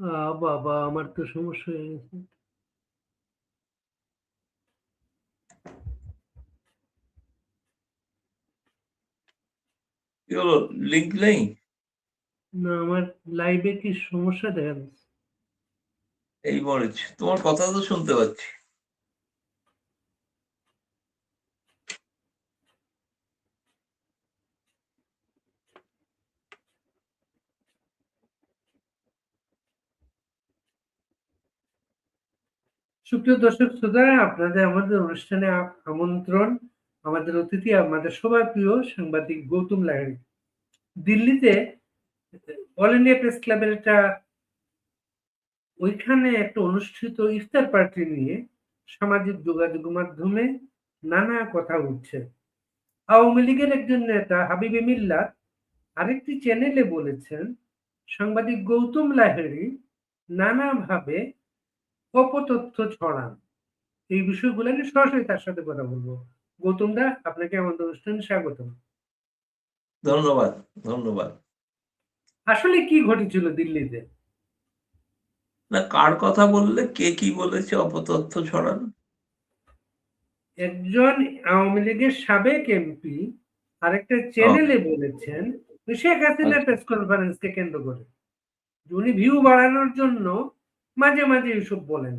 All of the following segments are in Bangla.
বাবা, আমার তো সমস্যা হয়ে গেছে। কি হলো, লিঙ্ক নেই? না, আমার লাইভে কি সমস্যা দেখা যাচ্ছে? এই মরেছে, তোমার কথা তো শুনতে পাচ্ছি। সুপ্রিয় দর্শক শ্রোতা, আপনাদের আমাদের অনুষ্ঠানে আমন্ত্রণ। আমাদের অতিথি আমাদের সবার প্রিয় সাংবাদিক গৌতম লাহিড়ী। দিল্লিতে অল ইন্ডিয়া প্রেস ক্লাবের ওইখানে একটা অনুষ্ঠিত ইফতার পার্টি নিয়ে সামাজিক যোগাযোগ মাধ্যমে নানা কথা উঠছে। আওয়ামী লীগের একজন নেতা হাবিব মিল্লাত আরেকটি চ্যানেলে বলেছেন, সাংবাদিক গৌতম লাহিড়ী নানাভাবে অপতথ্য ছড়ান। এই বিষয়গুলো নিয়ে সরাসরি তার সাথে কথা বলবো। গৌতম দা, আপনাকে আমাদের অনুষ্ঠানে স্বাগতম। ধন্যবাদ, ধন্যবাদ। আসলে কি ঘটেছিল দিল্লিতে? না, কার কথা বললে? কে কি বলেছে অপতথ্য ছড়ান? একজন আওয়ামী লীগের সাবেক এমপি আরেকটা ও, চ্যানেলে বলেছেন শেখ হাসিনার আচ্ছা। প্রেস কনফারেন্সকে কেন্দ্র করে উনি ভিউ বাড়ানোর জন্য মাঝে মাঝে এইসব বলেন।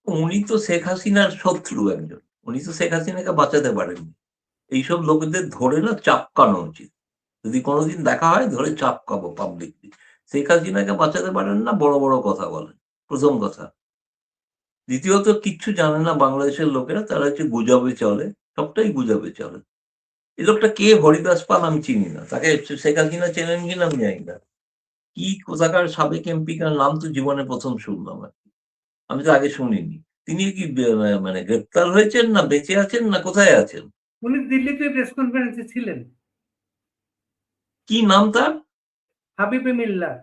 উনি তো শেখ হাসিনার শত্রু একজন। উনি তো শেখ হাসিনাকে বাঁচাতে পারেননি। এইসব লোকেদের ধরে না চাপকানো উচিত। যদি কোনোদিন দেখা হয়, ধরে চাপকাবো পাবলিকলি। শেখ হাসিনাকে বাঁচাতে পারেন না, বড় বড় কথা বলেন, প্রথম কথা। দ্বিতীয়ত, কিচ্ছু জানে না বাংলাদেশের লোকেরা, তারা হচ্ছে গুজবে চলে, সবটাই গুজবে চলে। এই লোকটা কে? হরিদাস পাল আমি চিনি না, তাকে শেখ হাসিনা চেনেন কিনা আমি জানি না। কি কোথাকার সাবেক এমপি, কার নাম তো জীবনে প্রথম শুনলাম আর কি। আমি তো আগে শুনিনি। তিনি কি মানে গ্রেপ্তার হয়েছেন, না বেঁচে আছেন, না কোথায় আছেন? উনি দিল্লিতে প্রেস কনফারেন্সে ছিলেন। কি নাম তার? হাবিবে মিল্লাত।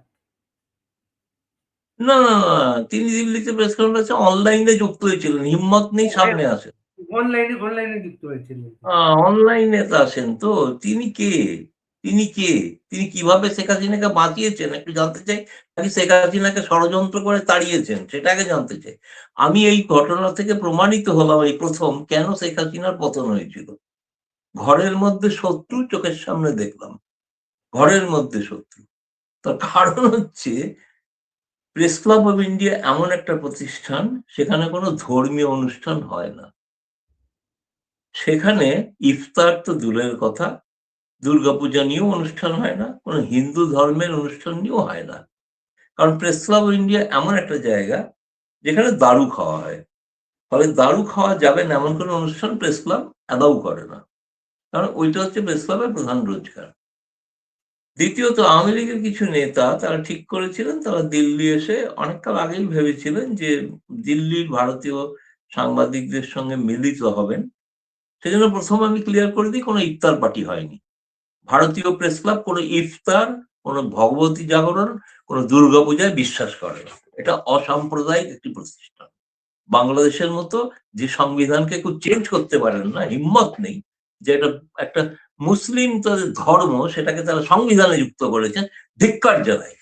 না, না, না, তিনি দিল্লিতে প্রেস কনফারেন্সে অনলাইনে যুক্ত হয়েছিলেন। হিম্মত নেই সামনে আসেন। অনলাইনে যুক্ত হয়েছিলেন। অনলাইনে তো আসেন তো। তিনি কে? তিনি কে? তিনি কিভাবে শেখ হাসিনাকে বাঁচিয়েছেন একটু জানতে চাই। নাকি শেখ হাসিনাকে ষড়যন্ত্র করে তাড়িয়েছেন সেটা আগে জানতে চাই। আমি এই ঘটনা থেকে প্রমাণিত হলাম এই প্রথম কেন শেখ হাসিনার পতন হয়েছিল। ঘরের মধ্যে শত্রু চোখের সামনে দেখলাম। ঘরের মধ্যে শত্রু। তার কারণ হচ্ছে, প্রেস ক্লাব অফ ইন্ডিয়া এমন একটা প্রতিষ্ঠান, সেখানে কোনো ধর্মীয় অনুষ্ঠান হয় না। সেখানে ইফতার তো দূরের কথা, দুর্গাপূজা নিয়েও অনুষ্ঠান হয় না, কোনো হিন্দু ধর্মের অনুষ্ঠান নিয়েও হয় না। কারণ প্রেস ক্লাব অফ ইন্ডিয়া এমন একটা জায়গা যেখানে দারু খাওয়া হয়। ফলে দারু খাওয়া যাবে না এমন কোনো অনুষ্ঠান প্রেস ক্লাব অ্যালাউ করে না। কারণ ওইটা হচ্ছে প্রেস ক্লাবের প্রধান রোজগার। দ্বিতীয়ত, আওয়ামী লীগের কিছু নেতা তারা ঠিক করেছিলেন, তারা দিল্লি এসে অনেক কাল আগেই ভেবেছিলেন যে দিল্লির ভারতীয় সাংবাদিকদের সঙ্গে মিলিত হবেন। সেজন্য প্রথম আমি ক্লিয়ার করে দিই, কোনো ইফতার পার্টি হয়নি। ভারতীয় প্রেস ক্লাব কোনো ইফতার, কোনো ভগবতী জাগরণ, কোনো দুর্গাপূজায় বিশ্বাস করে না। এটা অসাম্প্রদায়িক একটি প্রতিষ্ঠান। বাংলাদেশের মতো যে সংবিধানকে কেউ চেঞ্জ করতে পারেন না, হিম্মত নেই, যে এটা একটা মুসলিম তাদের ধর্ম, সেটাকে তারা সংবিধানে যুক্ত করেছেন, ধিক্কার জানাই।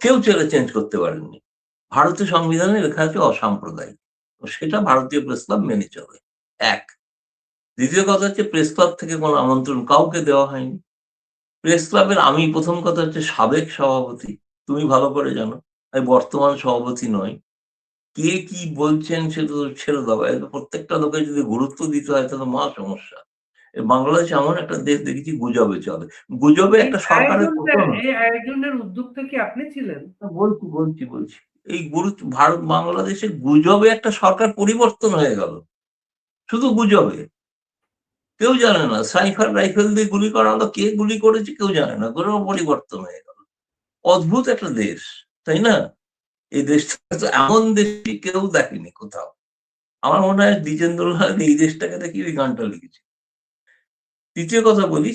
কেউ চেঞ্জ করতে পারেননি। ভারতীয় সংবিধানে লেখা আছে অসাম্প্রদায়িক। সেটা ভারতীয় প্রেস ক্লাব মেনে চলে। এক। দ্বিতীয় কথা হচ্ছে, প্রেস ক্লাব থেকে কোনো আমন্ত্রণ কাউকে দেওয়া হয়নি। প্রেস ক্লাবের আমি প্রথম কথা হচ্ছে সাবেক সভাপতি। তুমি ভালো করে জানো। আমি বর্তমান সভাপতি নই। কে কি বলছেন সেটা তো ছেড়ে দাও। প্রত্যেকটা লোকের যদি গুরুত্ব দিতে হয় তাহলে মহা সমস্যা। বাংলাদেশ এমন একটা দেশ দেখেছি গুজবে চলে। গুজবে একটা সরকারের পতন হয়। এই আয়োজনের উদ্যোক্তা কি আপনি ছিলেন? বলছি। এই বাংলাদেশে গুজবে একটা সরকার পরিবর্তন হয়ে গেল। শুধু গুজবে। কেউ জানে না। সাইফার রাইফেল দিয়ে গুলি করা হলো, কে গুলি করেছে কেউ জানে না। গুজব পরিবর্তন হয়ে গেল। অদ্ভুত একটা দেশ, তাই না? এই দেশটা তো এমন দেশ কেউ দেখেনি কোথাও। আমার মনে হয় দ্বিজেন্দ্রলাল এই দেশটাকে দেখে ওই গানটা লিখেছে। তৃতীয় কথা বলি,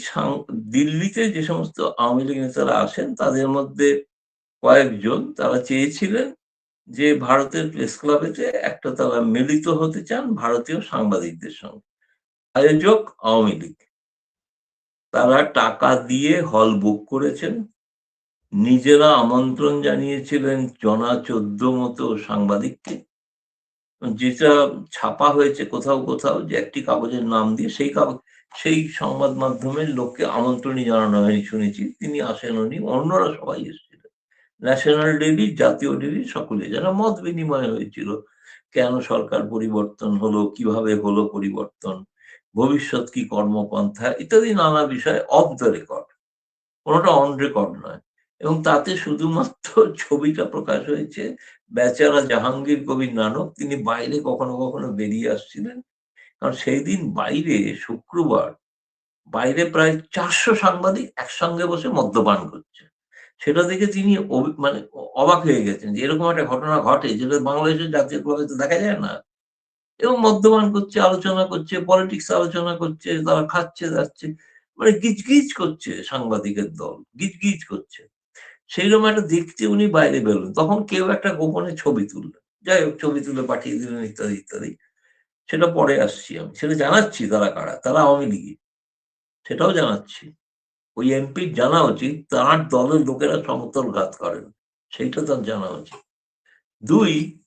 দিল্লিতে যে সমস্ত আওয়ামী লীগ নেতারা আসেন তাদের মধ্যে কয়েকজন তারা চেয়েছিলেন যে ভারতের প্রেস ক্লাবেতে একটা তারা মিলিত হতে চান ভারতীয় সাংবাদিকদের সঙ্গে। আয়োজক আওয়ামী লীগ। তারা টাকা দিয়ে হল বুক করেছেন। নিজেরা আমন্ত্রণ জানিয়েছিলেন জনা ১৪ মতো সাংবাদিককে। যেটা ছাপা হয়েছে কোথাও, কোথাও যে একটি কাগজের নাম দিয়ে সেই সংবাদ মাধ্যমের লোককে আমন্ত্রণই জানানো হয়নি শুনেছি। তিনি আসেনওনি। অন্যরা সবাই এসেছিলেন। ন্যাশনাল ডেইলি, জাতীয় ডেইলি সকলে যারা মত বিনিময় হয়েছিল। কেন সরকার পরিবর্তন হলো, কিভাবে হলো পরিবর্তন, ভবিষ্যৎ কি কর্মপন্থা ইত্যাদি নানা বিষয় অফ দ্য রেকর্ড। কোনটা অন রেকর্ড নয়। এবং তাতে শুধুমাত্র ছবিটা প্রকাশ হয়েছে বেচারা জাহাঙ্গীর কবির নানক তিনি বাইরে কখনো, কখনো বেরিয়ে আসছিলেন। কারণ সেইদিন বাইরে শুক্রবার বাইরে প্রায় ৪০০ সাংবাদিক একসঙ্গে বসে মদ্যপান করছে। সেটা দেখে তিনি মানে অবাক হয়ে গেছেন যে এরকম একটা ঘটনা ঘটে যেটা বাংলাদেশের জাতীয় ক্লাবে তো দেখা যায় না। এবং মদ্যপান করছে, আলোচনা করছে, পলিটিক্স আলোচনা করছে, তারা খাচ্ছে যাচ্ছে। মানে গিজগিজ করছে সাংবাদিকের দল। গিজগিজ করছে। সেইরকম একটা দেখতে উনি বাইরে বেরোলেন। তখন কেউ একটা গোপনে ছবি তুললেন। যাই হোক ছবি তুলে পাঠিয়ে দিলেন ইত্যাদি, ইত্যাদি। সেটা পরে আসছি আমি। সেটা জানাচ্ছি তারা কারা। তারা আওয়ামী লীগই। সেটাও জানাচ্ছি। ওই এমপির জানা উচিত তার দলের লোকেরা সমতল ঘাত করেন। সেইটা তার জানা উচিত। ২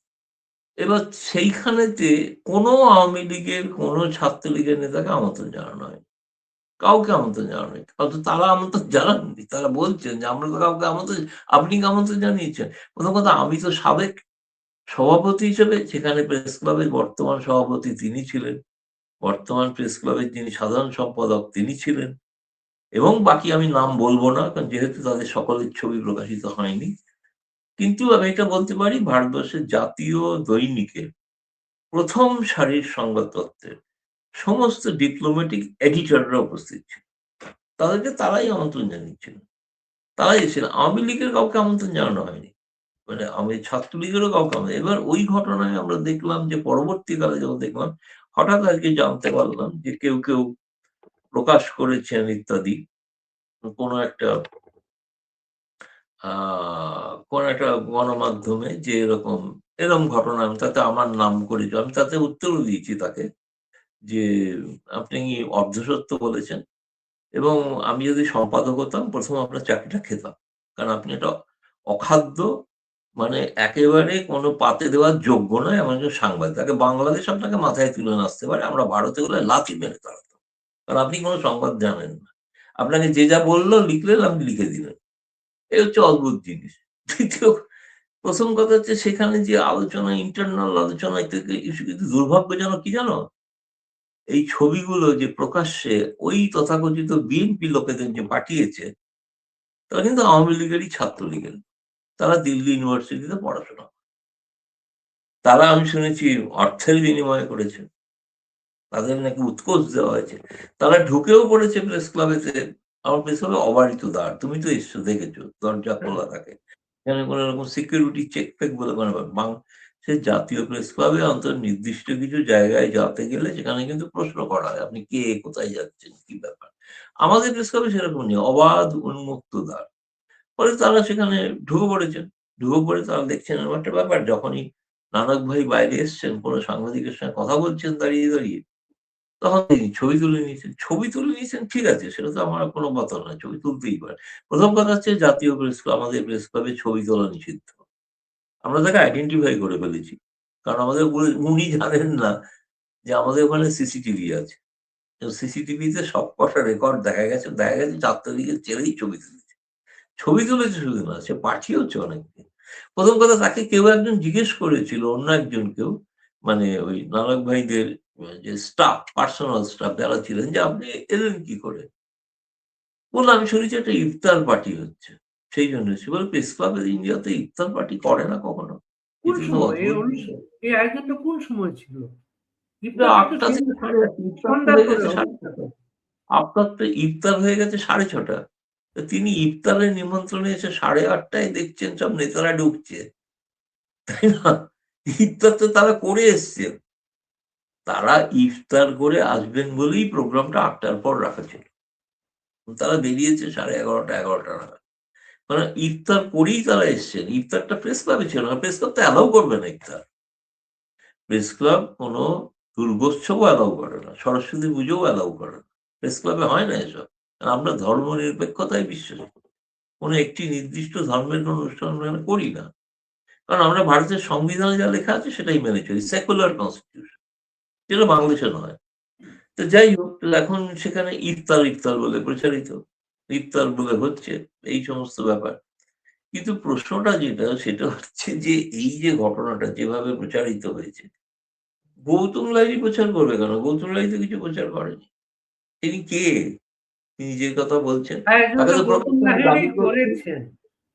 এবার সেইখানেতে কোনো আওয়ামী লীগের, কোনো ছাত্রলীগের নেতাকে আমন্ত্রণ জানানো হয়নি। কাউকে আমন্ত্রণ জানানো হয়নি। অথচ তারা আমন্ত্রণ জানাননি। তারা বলছেন যে, "আমরা তো কাউকে আমন্ত্রণ আপনি কি আমন্ত্রণ জানিয়েছেন?" প্রথম কথা আমি তো সাবেক সভাপতি হিসেবে সেখানে প্রেস ক্লাবের বর্তমান সভাপতি তিনি ছিলেন। বর্তমান প্রেস ক্লাবের যিনি সাধারণ সম্পাদক তিনি ছিলেন। এবং বাকি আমি নাম বলব না। কারণ যেহেতু তাদের সকলের ছবি প্রকাশিত হয়নি। কিন্তু আমি এটা বলতে পারি ভারতবর্ষের জাতীয় দৈনিকে ১ম সারির সংবাদপত্রের সমস্ত ডিপ্লোম্যাটিক এডিটররা উপস্থিত ছিল। তাদেরকে তারাই আমন্ত্রণ জানিয়েছিলেন। তারাই এসেছিলেন। আওয়ামী লীগের কাউকে আমন্ত্রণ জানানো হয়নি। মানে আমি ছাত্রলীগেরও কাউকে এবার ওই ঘটনায় আমরা দেখলাম যে পরবর্তীকালে যখন দেখলাম, হঠাৎ আজকে জানতে পারলাম যে কেউ প্রকাশ করেছেন ইত্যাদি। কোন একটা আ কোন একটা গণমাধ্যমে যে এরকম ঘটনা আমি তাতে আমার নাম করেছি। আমি তাতে উত্তরও দিয়েছি তাকে যে, "আপনি অর্ধসত্য বলেছেন এবং আমি যদি সম্পাদক হতাম ১ম আপনার চাকরিটা খেতাম। কারণ আপনি একটা অখাদ্য মানে একেবারে কোনো পাতে দেওয়ার যোগ্য নয় এমন একজন সাংবাদিক। আগে বাংলাদেশ আপনাকে মাথায় তুলে নাচতে পারে। আমরা ভারতে হলে লাথি মেরে তাড়াতাম। কারণ আপনি কোন সংবাদ জানেন না। আপনাকে যে যা বলল লিখলেন, আপনি লিখে দিলেন। এই হচ্ছে অদ্ভুত জিনিস। ২য় ১ম কথা হচ্ছে সেখানে যে আলোচনা ইন্টারনাল আলোচনা থেকে কিন্তু দুর্ভাগ্যজনক কি জানো? এই ছবিগুলো যে প্রকাশ্যে ওই তথাকথিত বিএনপি লোকেদের যে পাঠিয়েছে, তারা কিন্তু আওয়ামী লীগেরই ছাত্রলীগের। তারা দিল্লি ইউনিভার্সিটিতে পড়াশোনা করে। তারা আমি শুনেছি অর্থের বিনিময়ে করেছে। তাদের নাকি উৎকোচ দেওয়া হয়েছে। তারা ঢুকেও পড়েছে প্রেস ক্লাবেতে। আমার প্রেস ক্লাবে অবারিত দ্বার। তুমি তো এসছো দেখেছো। দরজা হ্যাঁ, খোলা থাকে। এখানে কোন রকম সিকিউরিটি চেক ফেক বলে কোনো ব্যাপার সে জাতীয় প্রেস ক্লাবে অন্তত নির্দিষ্ট কিছু জায়গায় যেতে গেলে সেখানে কিন্তু প্রশ্ন করা হয়। আপনি কে? কোথায় যাচ্ছেন? কি ব্যাপার? আমাদের প্রেস ক্লাবে সেরকম নেই। অবাধ উন্মুক্ত দ্বার। ফলে তারা সেখানে ঢুকে পড়েছেন। ঢুকে পড়ে তারা দেখছেন এরকম একটা ব্যাপার যখনই নানক ভাই বাইরে এসছেন কোন সাংবাদিকের সঙ্গে কথা বলছেন দাঁড়িয়ে। তখন তিনি ছবি তুলে নিয়েছেন। ছবি তুলে নিয়েছেন ঠিক আছে, সেটা তো আমার কোনো কথা নয়। ছবি তুলতেই পারেন। ১ম কথা হচ্ছে জাতীয় প্রেস ক্লাব আমাদের প্রেস ক্লাবে ছবি তোলা নিষিদ্ধ। আমরা তাকে আইডেন্টিফাই করে ফেলেছি। কারণ আমাদের উনি জানেন না যে আমাদের ওখানে সিসিটিভি আছে। তো সিসিটিভিতে সবকটা রেকর্ড দেখা গেছে ছাত্রলীগের ছেলেই ছবি তুলেছে। ছবি তুলেছে শুধু না, সে পাঠিয়েওছে অনেককে। ১ম কথা তাকে কেউ একজন জিজ্ঞেস করেছিল অন্য একজনকেও, মানে ওই নানক ভাইদের যে স্টাফ, পার্সোনাল স্টাফ যারা ছিলেন যে, "আপনি এলেন কি করে?" বলল, "আমি শুনেছি একটা ইফতার পার্টি হচ্ছে। সেইজন্য এসেছি।" বলে, "প্রেস ক্লাবের ইন্ডিয়াতে ইফতার পার্টি করে না কখনো?" কোন এটা তো সময়? অদ্ভুত। এই আয়োজনটা কোন সময় ছিল? এটা ইফতারটা তো ৮ঃ০০ থেকে ৮ঃ৩০ ইফতার তো সন্ধ্যার হয়ে পরে গেছে হবে। ৬:৩০ আপনার তো ইফতার হয়ে গেছে ৬:৩০। তো তিনি ইফতারের নিমন্ত্রণে এসে ৮:৩০ দেখছেন সব নেতারা ঢুকছে। তাই না? ইফতার তো তারা করে এসছেন। তারা ইফতার করে আসবেন বলেই প্রোগ্রামটা ৮:০০ র পর রাখা ছিল। তারা বেরিয়েছে ১১:৩০ ১১:০০ নাগাদ। মানে ইফতার করেই তারা এসছেন। ইফতারটা প্রেস ক্লাবে ছিল না। প্রেস ক্লাব তো অ্যালাও করবে না ইফতার। প্রেস ক্লাব কোন দুর্গোৎসবও অ্যালাও করে না। সরস্বতী পুজোও অ্যালাও করে না। প্রেস ক্লাবে হয় না এসব। আমরা ধর্মনিরপেক্ষতায় বিশ্বাসী। কোনো একটি নির্দিষ্ট ধর্মের কোনো অনুষ্ঠান আমরা এখানে করি না। কারণ আমরা ভারতের সংবিধানে যা লেখা আছে সেটাই মেনে চলি। সেকুলার কনস্টিটিউশন, যেটা বাংলাদেশে নয়। তো যাই হোক, তো এখন সেখানে ইফতার বলে প্রচারিত। ইফতার বলে হচ্ছে এই সমস্ত ব্যাপার। কিন্তু প্রশ্নটা যেটা সেটা হচ্ছে যে এই যে ঘটনাটা যেভাবে প্রচারিত হয়েছে, গৌতম লাহিড়ী প্রচার করবে কেন? গৌতম লাহিড়ী তো কিছু প্রচার করেনি। তিনি কে? তিনি যে কথা বলছেন, তাকে আয়োজনটা তো গৌতম প্রকাশ্যে আমি লাহিড়ী দাবি করছি, করেছেন,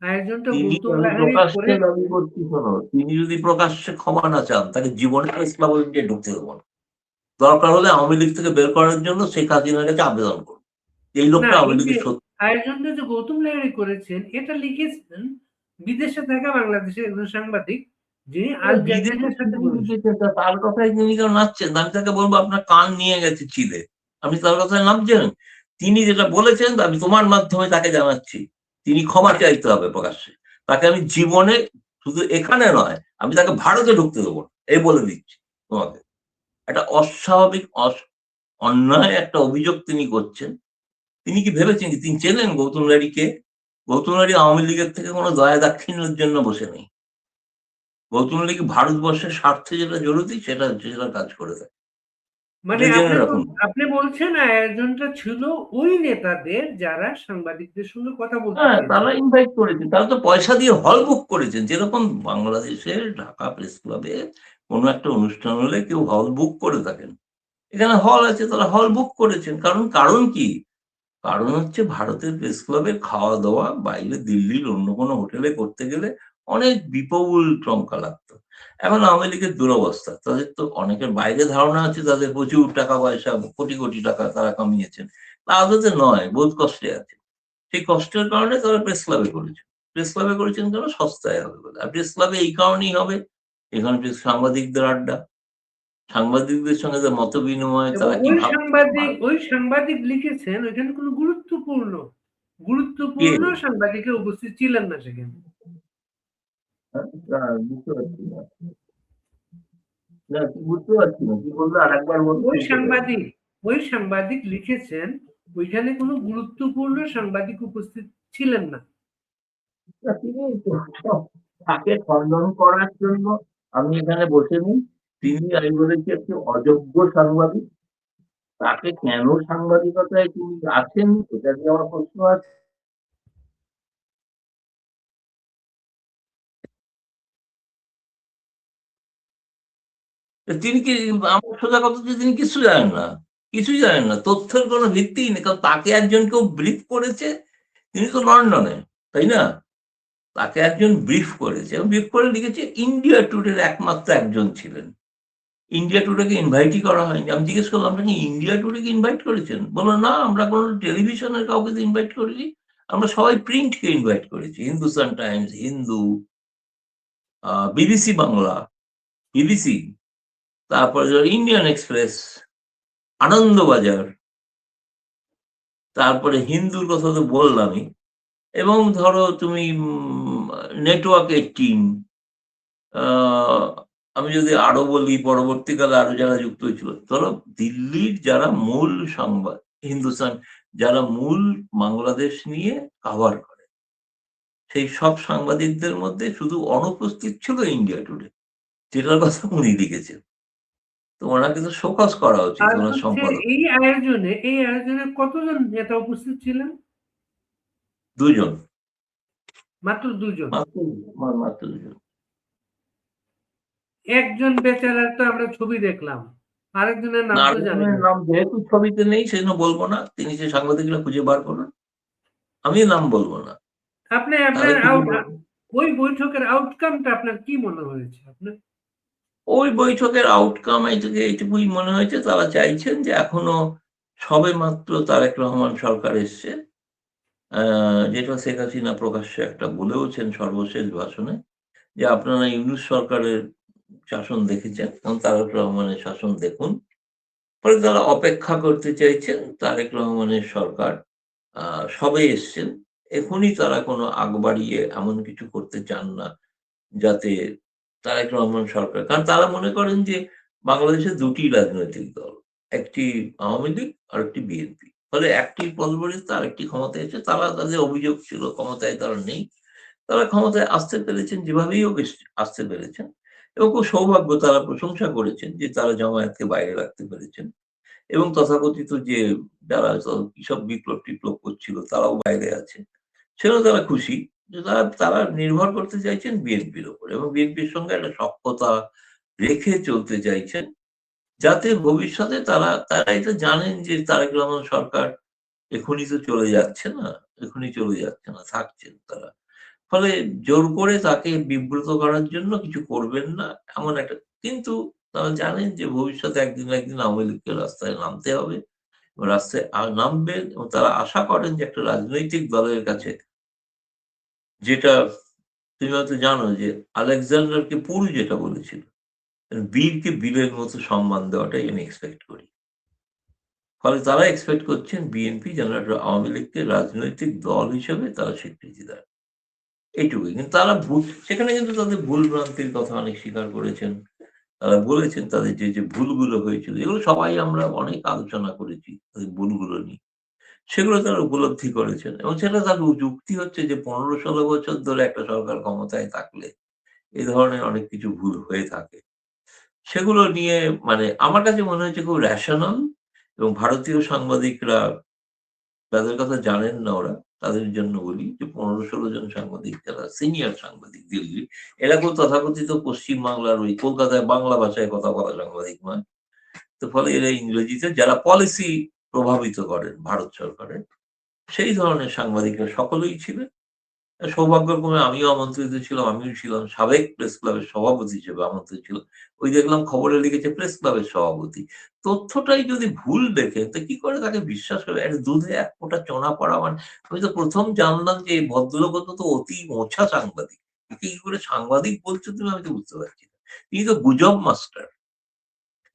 আয়োজনটা তিনি গৌতম আমি লাহিড়ী প্রকাশ্যে দাবি করেছেন। করছি, শোনো, তিনি যদি প্রকাশ্যে ক্ষমা না চান তাকে জীবনে ইসলাম ইন্ডিয়ায় ঢুকতে দেবো না। দরকার হলে আওয়ামী লীগ থেকে বের করার জন্য শেখ হাসিনার কাছে আবেদন করুন। এই না, লোকটা আওয়ামী এই যে লীগের শত্রু। আয়োজনটা যে গৌতম লাহিড়ী করেছেন এটা লিখেছেন বিদেশে থাকা বাংলাদেশের একজন সাংবাদিক, যিনি আল বিদেশে জাজিরার সাথে তিনি ঘনিষ্ঠ। লিখেছেন, তার কথায় তিনি কেন নাচছেন? আমি তাকে বলবো আপনার কান নিয়ে গেছে চিলে। আপনি তার কথায় নাচছেন? তিনি যেটা বলেছেন আমি তোমার মাধ্যমে তাকে জানাচ্ছি। তিনি ক্ষমা চাইতে হবে প্রকাশ্যে। তাকে আমি জীবনে, শুধু এখানে নয়, আমি তাকে ভারতে ঢুকতে দেবো না। এই বলে দিচ্ছি তোমাকে। একটা অস্বাভাবিক অন্যায় একটা অভিযোগ তিনি করছেন। তিনি কি ভেবেছেন কি তিনি চেনেন গৌতম লাহিড়ীকে? গৌতম লাহিড়ী আওয়ামী লীগের থেকে কোনো দয়া দাক্ষিণ্যের জন্য বসে নেই। গৌতম লাহিড়ী ভারতবর্ষের স্বার্থে যেটা জরুরি সেটা কাজ করে থাকে। মানে এটা জেনে আপনি রাখুন। আপনি বলছেন আয়োজনটা ছিল ওই নেতাদের যারা সাংবাদিকদের সঙ্গে কথা বলতে হ্যাঁ, চেয়েছেন। তারা ইনভাইট করেছেন। তারা তো পয়সা দিয়ে হল বুক করেছেন। যেরকম বাংলাদেশের ঢাকা প্রেস ক্লাবে কোনো একটা অনুষ্ঠান হলে কেউ হল বুক করে থাকেন। এখানে হল আছে, তারা হল বুক করেছেন। কারণ কি? কারণ হচ্ছে ভারতের প্রেস ক্লাবের খাওয়া-দাওয়া বাইরে দিল্লির অন্য কোনো হোটেলে করতে গেলে অনেক বিপুল টঙ্কা লাগতো। এখন আওয়ামী লীগের দুরবস্থা। তাদের তো অনেকের বাইরে ধারণা আছে তাদের প্রচুর টাকা-পয়সা, কোটি, কোটি টাকা তারা কামিয়েছেন। তা আদতে নয়, বহুত কষ্টে আছে। সেই কষ্টের কারণে তারা প্রেস ক্লাবে করেছেন। প্রেস ক্লাবে করেছেন কেন? সস্তায় হবে বলে। আর প্রেস ক্লাবে এই কারণেই হবে, এখানে সাংবাদিকদের আড্ডা। সাংবাদিকদের সঙ্গে যে মতবিনিময়, এবং তারা কি ভাবছে? ওই সাংবাদিক লিখেছেন ওইখানে কোনো কে? গুরুত্বপূর্ণ সাংবাদিকের উপস্থিত ছিলেন না সেখানে। বুঝতে পারছি না। না, বুঝতে পারছি না। কি বললে আরেকবার বলুন ওই শুনতে পাইনি। সাংবাদিক ওই সাংবাদিক লিখেছেন ওইখানে কোনো গুরুত্বপূর্ণ সাংবাদিক উপস্থিত ছিলেন না। না, তিনি তাকে খণ্ডন করার জন্য আমি এখানে বসে নেই। আমি বলেছি একটি অযোগ্য সাংবাদিক। তাকে কেন সাংবাদিকতায় তিনি আছেন এটা নিয়ে আমার প্রশ্ন আছে। তিনি কি, আমার সোজা কথা হচ্ছে তিনি কিছু জানেন না। কিছুই জানেন না। তথ্যের কোনো ভিত্তিই নেই। কারণ তাকে একজন কেউ ব্রিফ করেছে। তিনি তো লন্ডনে, তাই না? তাকে একজন ব্রিফ করেছে এবং ব্রিফ করে লিখেছে ইন্ডিয়া টুডের একমাত্র একজন ছিলেন। ইন্ডিয়া টুডেকে ইনভাইটই করা হয়নি। আমি জিজ্ঞেস করলাম, "আপনারা কি ইন্ডিয়া টুডেকে ইনভাইট করেছেন?" বলল, "না, আমরা কোনো টেলিভিশনের কাউকে তো ইনভাইট করিনি। আমরা সবাই প্রিন্টকে ইনভাইট করেছি। Hindustan Times, Hindu, BBC Bangla, BBC, তারপরে ধরো ইন্ডিয়ান এক্সপ্রেস, আনন্দবাজার, তারপরে হিন্দুর কথা তো বললামই, এবং ধরো তুমি নেটওয়ার্ক 18, আ আমি যদি আরো বলি পরবর্তীকালে আরো যারা যুক্ত হয়েছিল, ধরো দিল্লির যারা মূল সংবাদ, হিন্দুস্তান, যারা মূল বাংলাদেশ নিয়ে কভার করে, সেই সব সাংবাদিকদের মধ্যে শুধু অনুপস্থিত ছিল ইন্ডিয়া টুডে, যেটার কথা উনি লিখেছেন। তো ওনাকে তো শোকজ করা উচিত, আর ওনার হচ্ছে সম্পাদক। এই আয়োজনে কতজন নেতা উপস্থিত ছিলেন? ২ জন, মাত্র ২ জন। মাত্র মাত্র ২ জন। একজন বেচারার তো আমরা ছবি দেখলাম। আরেকজনের নাম না, তো জানি আরেকজনের না। নাম যেহেতু ছবিতে নেই সেজন্য বলব না। তিনি সেই সাংবাদিকরা খুঁজে বার করুন। আমি নাম বলব না। আপনি তাহলে আপনার খুঁজে আউট বার আ ওই বৈঠকের আউটকামটা আপনার কি মনে হয়েছে আপনার? ওই বৈঠকের আউটকাম এইটুকুই মনে হয়েছে, তারা চাইছেন যে এখনো সবেমাত্র তারেক রহমান সরকার এসছে। আ যেটা শেখ হাসিনা প্রকাশ্যে একটা বলেওছেন সর্বশেষ ভাষণে, যে আপনারা ইউনূস সরকারের শাসন দেখেছেন, এখন তারেক রহমানের শাসন দেখুন। ফলে তারা অপেক্ষা করতে চাইছেন তারেক রহমানের সরকার আ সবে এসছেন। এখনই তারা কোনো আগ বাড়িয়ে এমন কিছু করতে চান না যাতে তারেক রহমান সরকার, কারণ তারা মনে করেন যে বাংলাদেশে ২ টি রাজনৈতিক দল। একটি আওয়ামী লীগ, আরেকটি বিএনপি। ফলে একটি পরিবর্তিত আরেকটি ক্ষমতায় এসে তারা তাদের অভিযোগ ছিল ক্ষমতায় তারা নেই। তারা ক্ষমতায় আসতে পেরেছেন যেভাবেই হোক আসতে পেরেছেন এবং খুব সৌভাগ্য তারা প্রশংসা করেছেন যে তারা জামায়াতকে বাইরে রাখতে পেরেছেন এবং তথাকথিত যে যারা কিসব বিপ্লব-টিপ্লব করছিল তারাও বাইরে আছে। সেটাও তারা খুশি যে তারা তারা নির্ভর করতে চাইছেন বিএনপির উপর এবং বিএনপির সঙ্গে একটা সখ্যতা রেখে চলতে চাইছেন। যাতে ভবিষ্যতে তারা এটা জানেন যে তারেক রহমান সরকার এখনই তো চলে যাচ্ছে না, এখনই চলে যাচ্ছে না, থাকছেন তারা। ফলে জোর করে তাকে বিব্রত করার জন্য কিছু করবেন না এমন একটা কিন্তু তারা জানেন যে ভবিষ্যতে একদিন না একদিন আওয়ামী লীগকে রাস্তায় নামতে হবে। এবং রাস্তায় নামবেন এবং তারা আশা করেন যে একটা রাজনৈতিক দলের কাছে যেটা তুমি হয়তো জানো যে আলেকজান্ডারকে পুরু যেটা বলেছিল, বীরকে বীরের মতো সম্মান দেওয়াটাই আমি এক্সপেক্ট করি। ফলে তারা এক্সপেক্ট করছেন বিএনপি যেন একটা আওয়ামী লীগকে রাজনৈতিক দল হিসেবে তারা স্বীকৃতি দেয়। এইটুকুই। কিন্তু তারা সেখানে কিন্তু তাদের ভুল ভ্রান্তির কথা অনেক স্বীকার করেছেন। তারা বলেছেন তাদের যে ভুলগুলো হয়েছিল, এগুলো সবাই আমরা অনেক আলোচনা করেছি তাদের ভুলগুলো নিয়ে। সেগুলো তারা উপলব্ধি করেছেন এবং সেটা তার যুক্তি হচ্ছে যে ১৫-১৬ বছর ধরে একটা সরকার ক্ষমতায় থাকলে এ ধরনের অনেক কিছু ভুল হয়ে থাকে। সেগুলো নিয়ে মানে আমার কাছে মনে হয়েছে খুব রেশনাল এবং ভারতীয় সাংবাদিকরা যাদের কথা জানেন না ওরা, তাদের জন্য বলি যে ১৫-১৬ জন সাংবাদিক যারা সিনিয়র সাংবাদিক দিল্লির, এরা কেউ তথাকথিত পশ্চিম বাংলার ওই কলকাতায় বাংলা ভাষায় কথা বলা সাংবাদিক নয়। তো ফলে এরা ইংরেজিতে যারা পলিসি প্রভাবিত করেন ভারত সরকারের, সেই ধরনের সাংবাদিকরা সকলেই ছিলেন। সৌভাগ্যক্রমে আমিও আমন্ত্রিত ছিলাম, আমিও ছিলাম। সাবেক প্রেস ক্লাবের সভাপতি হিসেবে আমন্ত্রিত ছিলাম। ওই দেখলাম খবরে লিখেছে প্রেস ক্লাবের সভাপতি। তথ্যটাই যদি ভুল দেখে তো কি করে তাকে বিশ্বাস করবে? একটা দুধে ১ ফোঁটা চোনা পড়া মানে আমি তো ১ম জানলাম যে এই ভদ্রলোক তো অতি মোছা সাংবাদিক। একে কি করে সাংবাদিক বলছো তুমি আমি তো বুঝতে পারছি না। তিনি তো গুজব মাস্টার।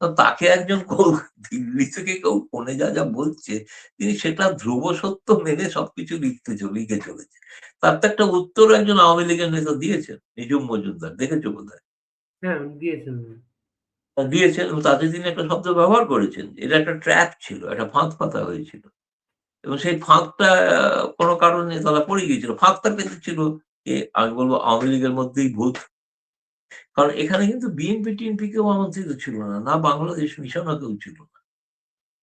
তো তাকে একজন দিল্লি থেকে কেউ ফোনে যা বলছে, তিনি সেটা ধ্রুব সত্য মেনে সবকিছু লিখে চলেছে। তার তো একটা উত্তর একজন আওয়ামী লীগের নেতা দিয়েছেন, নিজুম মজুমদার। দেখেছো বোধহয়? হ্যাঁ, দিয়েছেন। দিয়েছেন এবং তাতে তিনি একটা শব্দ ব্যবহার করেছেন। এটা একটা ট্র্যাপ ছিল, একটা ফাঁদ পাতা হয়েছিল। এবং সেই ফাঁদটা কোন কারণে তারা পড়ে গিয়েছিল। ফাঁদটা পেতেছিল কে? আমি বলব আওয়ামী লীগের মধ্যেই ভূত। কারণ এখানে কিন্তু বিএনপি-টিএনপি কেউ আমন্ত্রিত ছিল না। না বাংলাদেশ মিশনও কেউ ছিল না।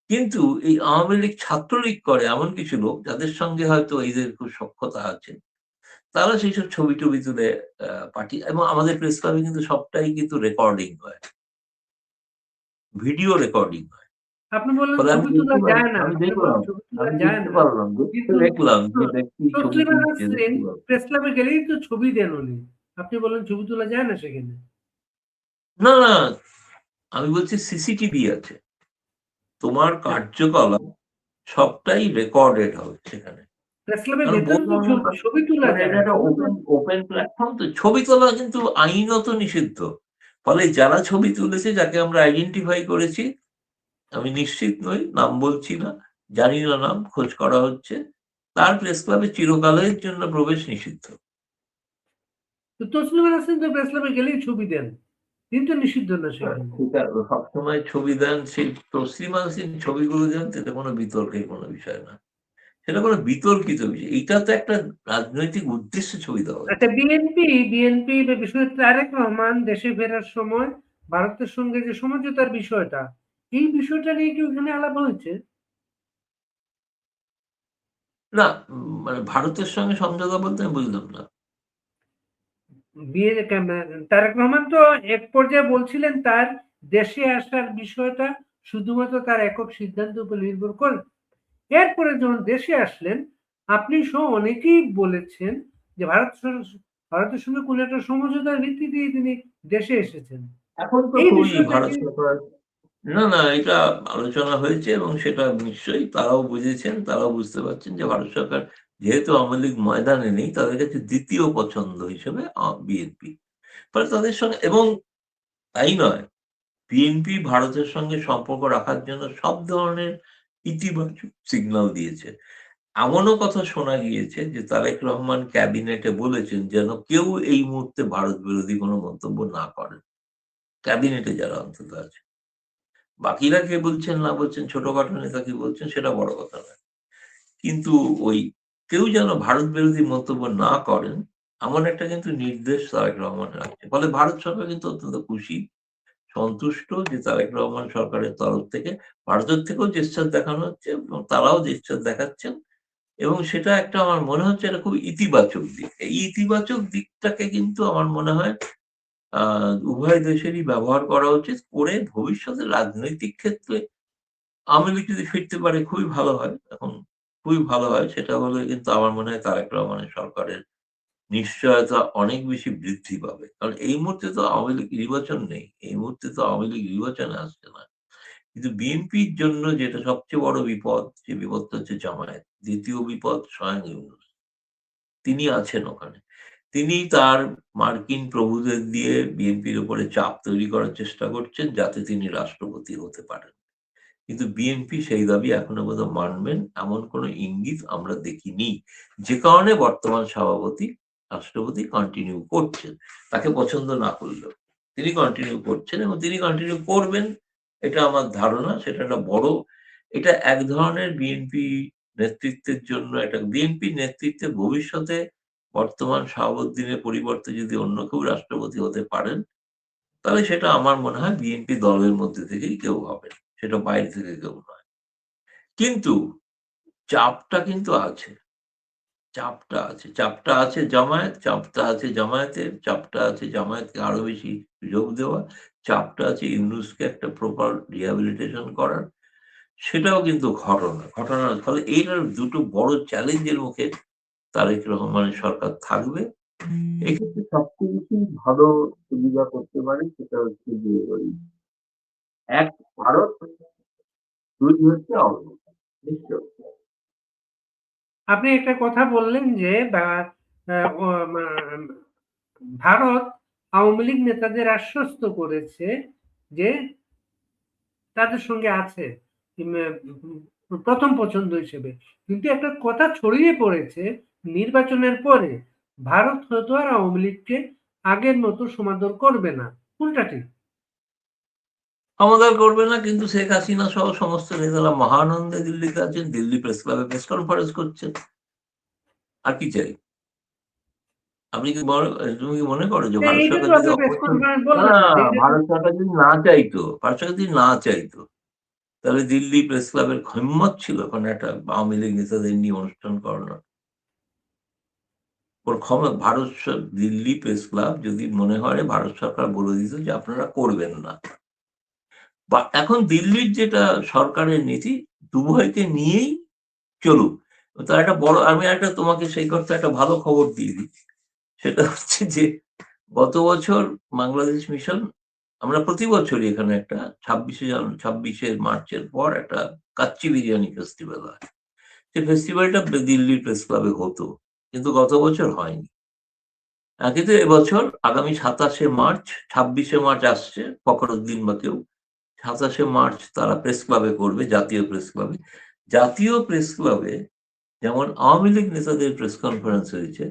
কিন্তু এই আওয়ামী লীগ ছাত্রলীগ করে এমন কিছু লোক যাদের সঙ্গে হয়তো এদের খুব সখ্যতা আছে। তারা সেইসব ছবি-টবি তুলে পাঠিয়ে এবং আমাদের প্রেস ক্লাবে কিন্তু সবটাই কিন্তু রেকর্ডিং হয়। ভিডিও রেকর্ডিং হয়। আপনি বললেন ফলে আমি ছবি তোলা দেখতে পারি যায় না। আমি আপনি বললেন দেখলাম, ছবি তোলা আমি যায় দেখতে না। পারলাম, কিন্তু দেখলাম যে ব্যক্তি ছবি তসলিমা তুলছে নাসরিন দেখতে পারলাম। প্রেস ক্লাবে গেলেই তো ছবি দেন উনি। আপনি বললেন ছবি তোলা যায় না সেখানে। না, আমি বলছি সিসিটিভি আছে। তোমার হ্যাঁ, কার্যকলাপ সবটাই রেকর্ডেড হবে সেখানে। প্রেস ক্লাবের কারণ ভেতরে তো বললাম না ছবি তোলা মানে এটা যায়। একটা ছবি তো ওপেন প্ল্যাটফর্ম তো ছবি তোলা কিন্তু আইনত নিষিদ্ধ। ফলে যারা ছবি তুলেছে যাকে আমরা আইডেন্টিফাই করেছি, আমি নিশ্চিত নই, নাম বলছি না, জানি না নাম, খোঁজ করা হচ্ছে। তার প্রেস ক্লাবে চিরকালের জন্য প্রবেশ নিষিদ্ধ। তসলিমা নাসরিন তো প্রেস ক্লাবে গেলেই ছবি দেন। তিনি তো নিষিদ্ধ না সেখানে। সেটা সবসময় ছবি দেন, সেই তসলিমা নাসরিন ছবিগুলো দেন সেটা কোনো বিতর্কের কোনো বিষয় না। সেটা কোনো বিতর্কিত বিষয়। এইটা তো একটা রাজনৈতিক উদ্দেশ্যে ছবি দেওয়া আচ্ছা হচ্ছে। বিএনপি বিশেষ করে তারেক রহমান দেশে ফেরার সময় ভারতের সঙ্গে যে সমঝোতার বিষয়টা, এই বিষয়টা নিয়ে কি ওখানে আলাপ হয়েছে? না মানে ভারতের সঙ্গে সমঝোতা বলতে আমি বুঝলাম না। বিয়ে তারেক রহমান তো এক পর্যায়ে বলছিলেন তার দেশে আসার বিষয়টা শুধুমাত্র তার একক সিদ্ধান্তের উপর নির্ভর করে। এরপরে যখন দেশে আসলেন, আপনি সহ অনেকেই বলেছেন যে ভারতের সঙ্গে কোনো একটা সমঝোতার ভিত্তিতেই তিনি দেশে এসেছেন। এখন তো এই খুবই বিষয়টা ভারত কি সরকার না, এটা আলোচনা হয়েছে এবং সেটা নিশ্চয়ই তারাও বুঝেছেন, তারাও বুঝতে পারছেন যে ভারত সরকার যেহেতু আওয়ামী লীগ ময়দানে নেই, তাদের কাছে ২য় পছন্দ হিসেবে বিএনপি। ফলে তাদের সঙ্গে এবং তাই নয়, বিএনপি ভারতের সঙ্গে সম্পর্ক রাখার জন্য সব ধরনের ইতিবাচক সিগন্যাল দিয়েছে। এমনও কথা শোনা গিয়েছে যে তারেক রহমান ক্যাবিনেটে বলেছেন যেন কেউ এই মুহূর্তে ভারত বিরোধী কোনো মন্তব্য না করেন। ক্যাবিনেটে যারা অন্তত আছে। বাকিরা কে বলছেন না বলছেন ছোটখাটো নেতা কি বলছেন সেটা বড় কথা নয়। কিন্তু ওই কেউ যেন ভারত বিরোধী মন্তব্য না করেন এমন একটা কিন্তু নির্দেশ তারেক রহমান রাখছে। ফলে ভারত সরকার কিন্তু অত্যন্ত খুশি, সন্তুষ্ট যে তারেক রহমান সরকারের তরফ থেকে ভারতের থেকেও জেস্চার দেখানো হচ্ছে এবং তারাও জেস্চার দেখাচ্ছেন এবং সেটা একটা আমার মনে হচ্ছে এটা খুব ইতিবাচক দিক। এই ইতিবাচক দিকটাকে কিন্তু আমার মনে হয় উভয় দেশেরই ব্যবহার করা উচিত। করে ভবিষ্যতে রাজনৈতিক ক্ষেত্রে আওয়ামী লীগ যদি ফিরতে পারে খুবই ভালো হয়। এখন খুবই ভালো হয়। সেটা হলে কিন্তু আমার মনে হয় তারেক রহমানের সরকারের নিশ্চয়তা অনেক বেশি বৃদ্ধি পাবে। কারণ এই মুহূর্তে তো আওয়ামী লীগ নির্বাচন নেই। এই মুহূর্তে তো আওয়ামী লীগ নির্বাচনে আসছে না। কিন্তু বিএনপির জন্য যেটা সবচেয়ে বড় বিপদ, যে বিপদটা হচ্ছে জামায়াত। ২য় বিপদ স্বয়ং ইউনূস। তিনি আছেন ওখানে। তিনি তার মার্কিন প্রভুদের দিয়ে বিএনপির উপরে চাপ তৈরি করার চেষ্টা করছেন যাতে তিনি রাষ্ট্রপতি হতে পারেন। কিন্তু বিএনপি সেই দাবি এখনো পর্যন্ত মানবেন এমন কোনো ইঙ্গিত আমরা দেখিনি। যে কারণে বর্তমান সভাপতি রাষ্ট্রপতি কন্টিনিউ করছেন। তাকে পছন্দ না করলেও। তিনি কন্টিনিউ করছেন এবং তিনি কন্টিনিউ করবেন এটা আমার ধারণা। সেটা একটা বড় এটা এক ধরনের বিএনপি নেতৃত্বের জন্য একটা বিএনপির নেতৃত্বে ভবিষ্যতে বর্তমান শাহাবুদ্দিনের পরিবর্তে যদি অন্য কেউ রাষ্ট্রপতি হতে পারেন, তাহলে সেটা আমার মনে হয় বিএনপি দলের মধ্যে থেকেই কেউ হবেন। সেটা বাইরে থেকে কেউ নয়। কিন্তু চাপটা কিন্তু আছে। চাপটা আছে। চাপটা আছে জামায়াত, চাপটা আছে জামায়াতের, চাপটা আছে জামায়াতকে আরো বেশি সুযোগ দেওয়া, চাপটা আছে ইউনূসকে একটা প্রপার রিহ্যাবিলিটেশন করার। সেটাও কিন্তু ঘটনা। ঘটনার ফলে এইটার দুটো বড় চ্যালেঞ্জের মুখে তারেক রহমানের সরকার থাকবে। এক্ষেত্রে সবচেয়ে বেশি ভালো সুবিধা করতে পারে সেটা হচ্ছে যে ওই এক ভারত, ২ হচ্ছে আওয়ামী লীগ। নিশ্চয়ই। আপনি একটা কথা বললেন যে ও মা ভারত আওয়ামী লীগ নেতাদের আশ্বস্ত করেছে যে তাদের সঙ্গে আছে উম, প্রথম পছন্দ হিসেবে। কিন্তু একটা কথা ছড়িয়ে পড়েছে নির্বাচনের পরে ভারত হয়তো আর আওয়ামী লীগকে আগের মতো সমাদর করবে না। কোনটা ঠিক? সমাদর করবে না কিন্তু শেখ হাসিনা সহ সমস্ত নেতারা মহানন্দে দিল্লিতে আছেন। দিল্লি প্রেস ক্লাবে প্রেস কনফারেন্স করছেন। আর কি চাই? আপনি কি তুমি কি মনে করো যে ভারত এইটা সরকার তো যদি আপনি প্রেস অবস্থান কনফারেন্স না, বললেন না যে এটা তো ভারত সরকার যদি না চাইতো, ভারত সরকার যদি না চাইতো, তাহলে দিল্লি প্রেস ক্লাবের হিম্মত ছিল ওখানে একটা আওয়ামী লীগ নেতাদের নিয়ে অনুষ্ঠান করানোর। ওর দিল্লি প্রেস ক্লাব যদি মনে হয় ভারত সরকার বলে দিত যে আপনারা করবেন না। বা এখন দিল্লির যেটা সরকারের নীতি উভয়কে নিয়েই চলুক। তার একটা বড় আমি একটা তোমাকে সেই করতে একটা ভালো খবর দিয়ে দিই। সেটা হচ্ছে যে গত বছর বাংলাদেশ মিশন আমরা প্রতি বছরই এখানে একটা ২৬শে মার্চের পর একটা কাচ্চি বিরিয়ানি ফেস্টিভ্যাল হয়। সেই ফেস্টিভ্যালটা দিল্লির প্রেস ক্লাবে হতো। কিন্তু গত বছর হয়নি। কিন্তু এবছর আগামী ২৭শে মার্চ, ২৬শে মার্চ আসছে ফখরুদ্দিন বা কেউ। ২৭শে মার্চ তারা প্রেস ক্লাবে করবে, জাতীয় প্রেস ক্লাবে। জাতীয় প্রেস ক্লাবে যেমন আওয়ামী লীগ নেতাদের প্রেস কনফারেন্স হয়েছে,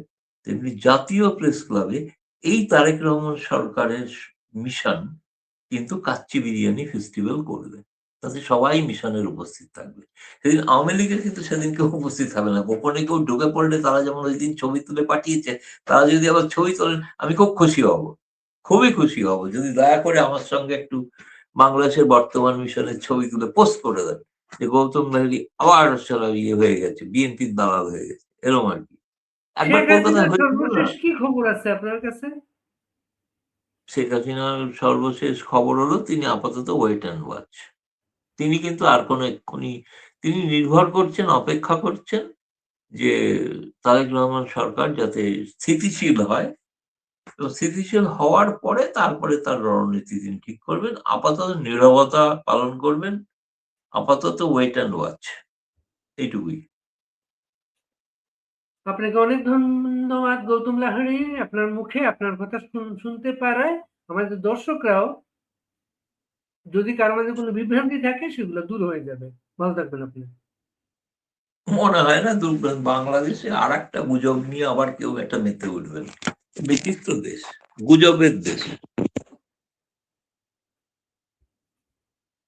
তেমনি জাতীয় প্রেস ক্লাবে এই তারেক রহমান সরকারের মিশন কিন্তু কাচ্চি বিরিয়ানি ফেস্টিভ্যাল করবে। তাতে সবাই মিশনের উপস্থিত থাকবে। সেদিন আওয়ামী লীগের কিন্তু সেদিন কেউ উপস্থিত থাকবে না। গোপনে কেউ ঢুকে পড়লে তারা যেমন ঐদিন ছবি তুলে পাঠিয়েছে, তারা যদি আবার ছবি তোলেন আমি খুব খুশি হব। খুবই খুশি হব। যদি দয়া করে আমার সঙ্গে একটু বাংলাদেশের বর্তমান মিশনের ছবি তুলে পোস্ট করে দেন। যে গৌতম মেহরি আবার ইয়ে হয়ে গেছে, বিএনপির দালাল হয়ে গেছে। এরকম আরকি। একবার শেখ কলকাতায় হাসিনার হয়েছিল না? সর্বশেষ কি খবর আছে আপনার কাছে? শেখ হাসিনার সর্বশেষ খবর হলো তিনি আপাতত ওয়েট অ্যান্ড ওয়াচ। তিনি কিন্তু আর কোনো এক্ষুনি তিনি নির্ভর করছেন, অপেক্ষা করছেন যে তারেক রহমান সরকার যাতে স্থিতিশীল হয় এবং স্থিতিশীল হওয়ার পরে তারপরে তার রণনীতি তিনি ঠিক করবেন। আপাতত নীরবতা পালন করবেন। আপাতত ওয়েট অ্যান্ড ওয়াচ এইটুকুই। আপনাকে অনেক ধন্যবাদ গৌতম লাহিড়ী। আপনার মুখে আপনার কথা শুনতে পারায় আমাদের দর্শকরাও, যদি কারো মাঝে কোনো বিভ্রান্তি থাকে সেগুলো দূর হয়ে যাবে। ভালো থাকবেন আপনি। মনে হয় না বাংলাদেশে আরেকটা গুজব নিয়ে আবার কেউ একটা মেতে উঠবেন। বিচিত্র দেশ, গুজবের দেশ।